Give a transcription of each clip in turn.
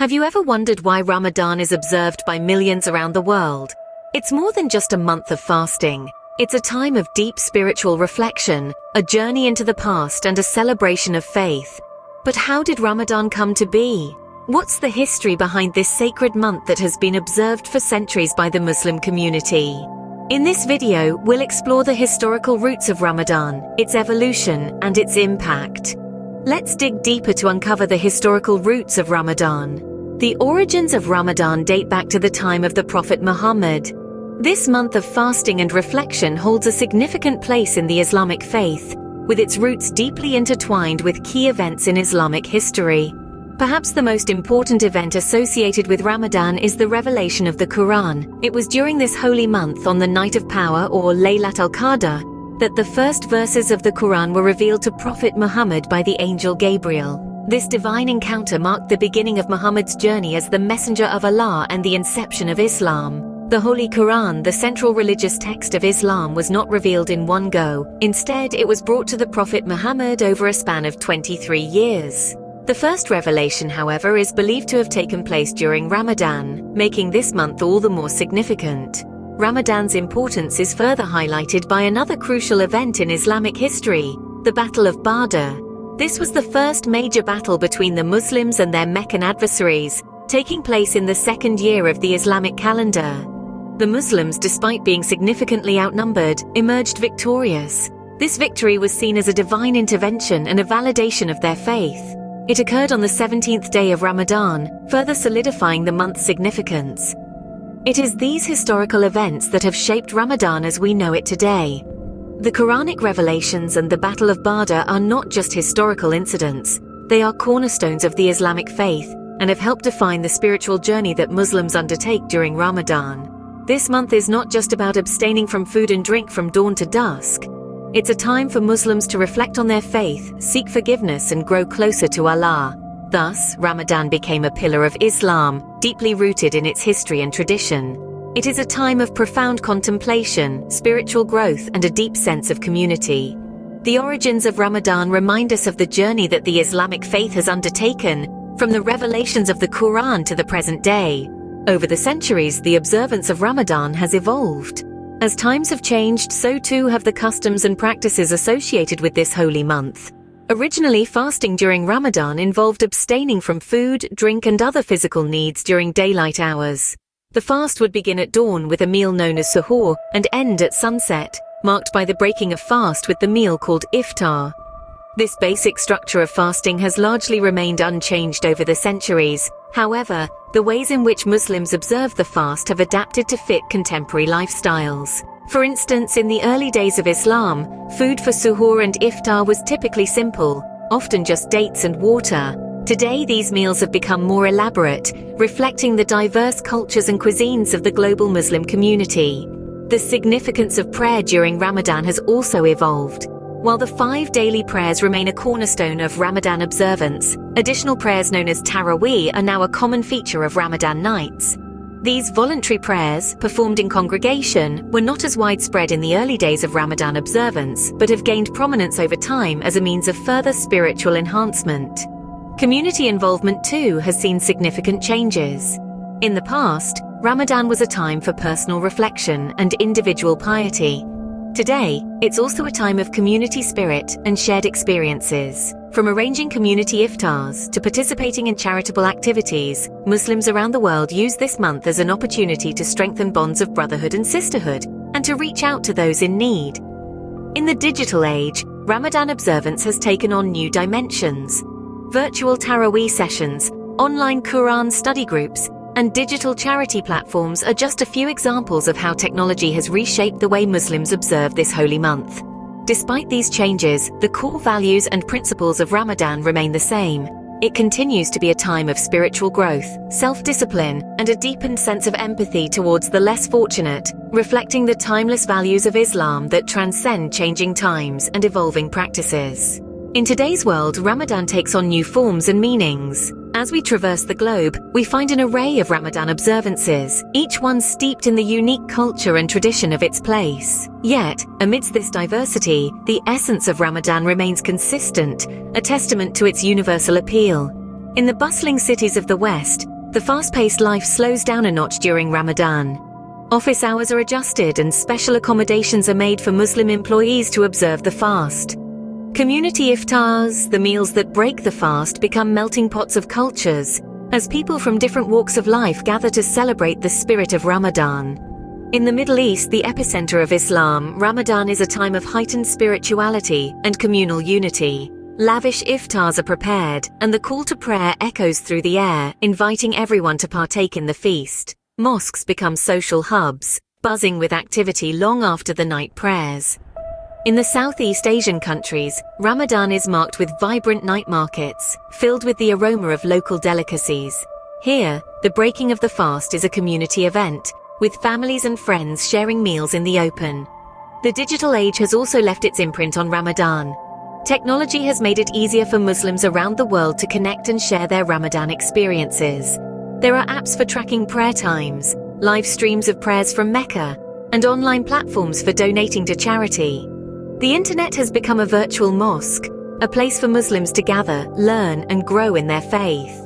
Have you ever wondered why Ramadan is observed by millions around the world? It's more than just a month of fasting. It's a time of deep spiritual reflection, a journey into the past and a celebration of faith. But how did Ramadan come to be? What's the history behind this sacred month that has been observed for centuries by the Muslim community? In this video, we'll explore the historical roots of Ramadan, its evolution, and its impact. Let's dig deeper to uncover the historical roots of Ramadan. The origins of Ramadan date back to the time of the Prophet Muhammad. This month of fasting and reflection holds a significant place in the Islamic faith, with its roots deeply intertwined with key events in Islamic history. Perhaps the most important event associated with Ramadan is the revelation of the Quran. It was during this holy month, on the Night of Power or Laylat al-Qadr, that the first verses of the Quran were revealed to Prophet Muhammad by the angel Gabriel. This divine encounter marked the beginning of Muhammad's journey as the messenger of Allah and the inception of Islam. The Holy Quran, the central religious text of Islam, was not revealed in one go. Instead, it was brought to the Prophet Muhammad over a span of 23 years. The first revelation, however, is believed to have taken place during Ramadan, making this month all the more significant. Ramadan's importance is further highlighted by another crucial event in Islamic history, the Battle of Badr. This was the first major battle between the Muslims and their Meccan adversaries, taking place in the second year of the Islamic calendar. The Muslims, despite being significantly outnumbered, emerged victorious. This victory was seen as a divine intervention and a validation of their faith. It occurred on the 17th day of Ramadan, further solidifying the month's significance. It is these historical events that have shaped Ramadan as we know it today. The Quranic revelations and the Battle of Badr are not just historical incidents. They are cornerstones of the Islamic faith and have helped define the spiritual journey that Muslims undertake during Ramadan. This month is not just about abstaining from food and drink from dawn to dusk. It's a time for Muslims to reflect on their faith, seek forgiveness, and grow closer to Allah. Thus, Ramadan became a pillar of Islam, deeply rooted in its history and tradition. It is a time of profound contemplation, spiritual growth, and a deep sense of community. The origins of Ramadan remind us of the journey that the Islamic faith has undertaken, from the revelations of the Quran to the present day. Over the centuries, the observance of Ramadan has evolved. As times have changed, so too have the customs and practices associated with this holy month. Originally, fasting during Ramadan involved abstaining from food, drink, and other physical needs during daylight hours. The fast would begin at dawn with a meal known as suhoor and end at sunset, marked by the breaking of fast with the meal called iftar. This basic structure of fasting has largely remained unchanged over the centuries. However, the ways in which Muslims observe the fast have adapted to fit contemporary lifestyles. For instance, in the early days of Islam, food for suhoor and iftar was typically simple, often just dates and water. Today, these meals have become more elaborate, reflecting the diverse cultures and cuisines of the global Muslim community. The significance of prayer during Ramadan has also evolved. While the 5 daily prayers remain a cornerstone of Ramadan observance, additional prayers known as Taraweeh are now a common feature of Ramadan nights. These voluntary prayers, performed in congregation, were not as widespread in the early days of Ramadan observance, but have gained prominence over time as a means of further spiritual enhancement. Community involvement, too, has seen significant changes. In the past, Ramadan was a time for personal reflection and individual piety. Today, it's also a time of community spirit and shared experiences. From arranging community iftars to participating in charitable activities, Muslims around the world use this month as an opportunity to strengthen bonds of brotherhood and sisterhood, and to reach out to those in need. In the digital age, Ramadan observance has taken on new dimensions. Virtual Taraweeh sessions, online Quran study groups, and digital charity platforms are just a few examples of how technology has reshaped the way Muslims observe this holy month. Despite these changes, the core values and principles of Ramadan remain the same. It continues to be a time of spiritual growth, self-discipline, and a deepened sense of empathy towards the less fortunate, reflecting the timeless values of Islam that transcend changing times and evolving practices. In today's world, Ramadan takes on new forms and meanings. As we traverse the globe, we find an array of Ramadan observances, each one steeped in the unique culture and tradition of its place. Yet, amidst this diversity, the essence of Ramadan remains consistent, a testament to its universal appeal. In the bustling cities of the West, The fast-paced life slows down a notch during Ramadan. Office hours are adjusted and special accommodations are made for Muslim employees to observe the fast. Community iftars, the meals that break the fast, become melting pots of cultures as people from different walks of life gather to celebrate the spirit of Ramadan. In the Middle East, the epicenter of Islam, Ramadan is a time of heightened spirituality and communal unity. Lavish iftars are prepared, and the call to prayer echoes through the air, inviting everyone to partake in the feast. Mosques become social hubs, buzzing with activity long after the night prayers. In the Southeast Asian countries, Ramadan is marked with vibrant night markets, filled with the aroma of local delicacies. Here, the breaking of the fast is a community event, with families and friends sharing meals in the open. The digital age has also left its imprint on Ramadan. Technology has made it easier for Muslims around the world to connect and share their Ramadan experiences. There are apps for tracking prayer times, live streams of prayers from Mecca, and online platforms for donating to charity. The internet has become a virtual mosque, a place for Muslims to gather, learn, and grow in their faith.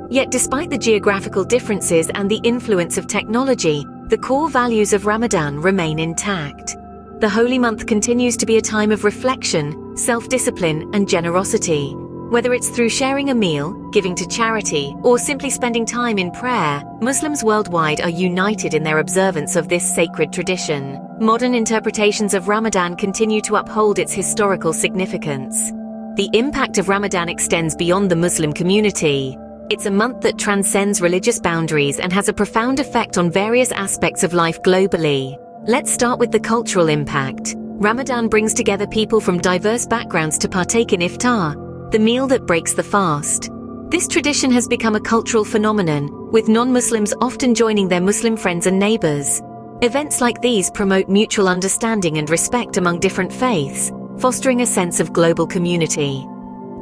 Yet despite the geographical differences and the influence of technology, the core values of Ramadan remain intact. The holy month continues to be a time of reflection, self-discipline, and generosity. Whether it's through sharing a meal, giving to charity, or simply spending time in prayer, Muslims worldwide are united in their observance of this sacred tradition. Modern interpretations of Ramadan continue to uphold its historical significance. The impact of Ramadan extends beyond the Muslim community. It's a month that transcends religious boundaries and has a profound effect on various aspects of life globally. Let's start with the cultural impact. Ramadan brings together people from diverse backgrounds to partake in iftar, the meal that breaks the fast. This tradition has become a cultural phenomenon, with non-Muslims often joining their Muslim friends and neighbors. Events like these promote mutual understanding and respect among different faiths, fostering a sense of global community.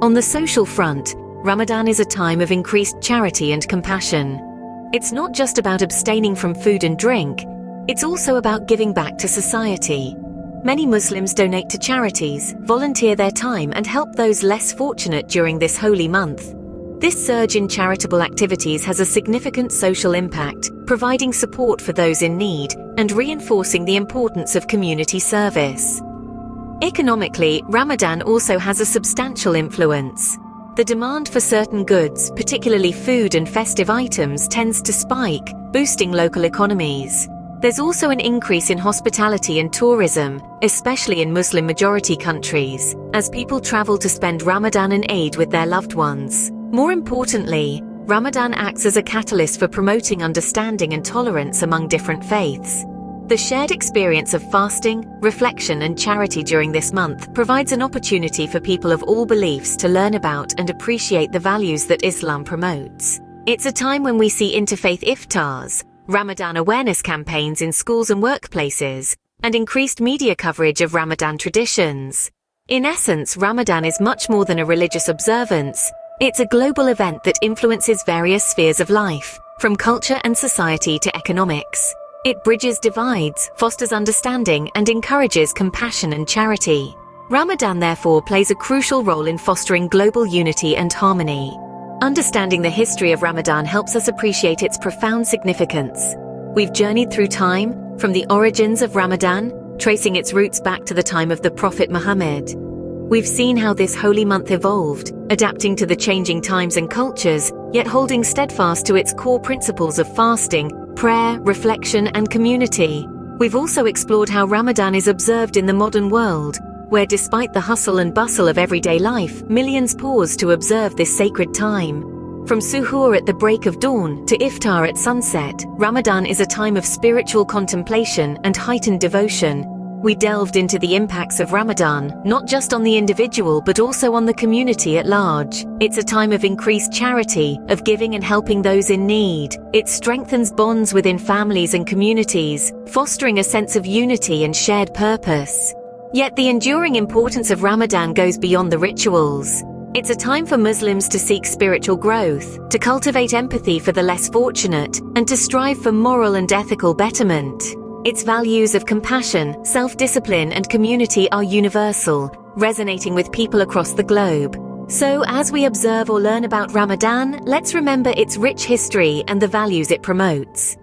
On the social front, Ramadan is a time of increased charity and compassion. It's not just about abstaining from food and drink, it's also about giving back to society. Many Muslims donate to charities, volunteer their time, and help those less fortunate during this holy month. This surge in charitable activities has a significant social impact, providing support for those in need and reinforcing the importance of community service. Economically, Ramadan also has a substantial influence. The demand for certain goods, particularly food and festive items, tends to spike, boosting local economies. There's also an increase in hospitality and tourism, especially in Muslim-majority countries, as people travel to spend Ramadan and Eid with their loved ones. More importantly, Ramadan acts as a catalyst for promoting understanding and tolerance among different faiths. The shared experience of fasting, reflection, and charity during this month provides an opportunity for people of all beliefs to learn about and appreciate the values that Islam promotes. It's a time when we see interfaith iftars, Ramadan awareness campaigns in schools and workplaces, and increased media coverage of Ramadan traditions. In essence, Ramadan is much more than a religious observance. It's a global event that influences various spheres of life, from culture and society to economics. It bridges divides, fosters understanding, and encourages compassion and charity. Ramadan, therefore, plays a crucial role in fostering global unity and harmony. Understanding the history of Ramadan helps us appreciate its profound significance. We've journeyed through time, from the origins of Ramadan, tracing its roots back to the time of the Prophet Muhammad. We've seen how this holy month evolved, adapting to the changing times and cultures, yet holding steadfast to its core principles of fasting, prayer, reflection, and community. We've also explored how Ramadan is observed in the modern world, where despite the hustle and bustle of everyday life, millions pause to observe this sacred time. From suhoor at the break of dawn to iftar at sunset, Ramadan is a time of spiritual contemplation and heightened devotion. We delved into the impacts of Ramadan, not just on the individual but also on the community at large. It's a time of increased charity, of giving and helping those in need. It strengthens bonds within families and communities, fostering a sense of unity and shared purpose. Yet the enduring importance of Ramadan goes beyond the rituals. It's a time for Muslims to seek spiritual growth, to cultivate empathy for the less fortunate, and to strive for moral and ethical betterment. Its values of compassion, self-discipline, and community are universal, resonating with people across the globe. So, as we observe or learn about Ramadan, let's remember its rich history and the values it promotes.